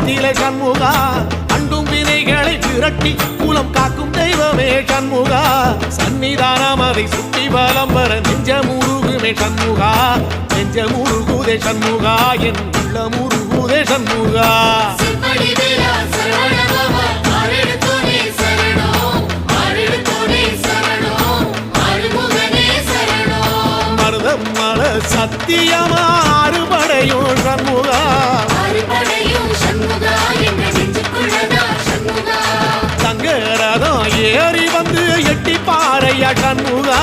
நிலை சண்முகா அண்டும் வினைகளை விரட்டி குலம் காக்கும் தெய்வமே சண்முகா சன்னிதானம் அதை சுற்றி பலம் வர நெஞ்சமுருகுமே சண்முகா நெஞ்சமுருகுதே சண்முகா என் உள்ளமுருகுதே சண்முகா மருதமல சத்தியமா அறுபடையும் சண்முகா தங்கரதம் ஏறி வந்து எட்டி பாறையா சண்முகா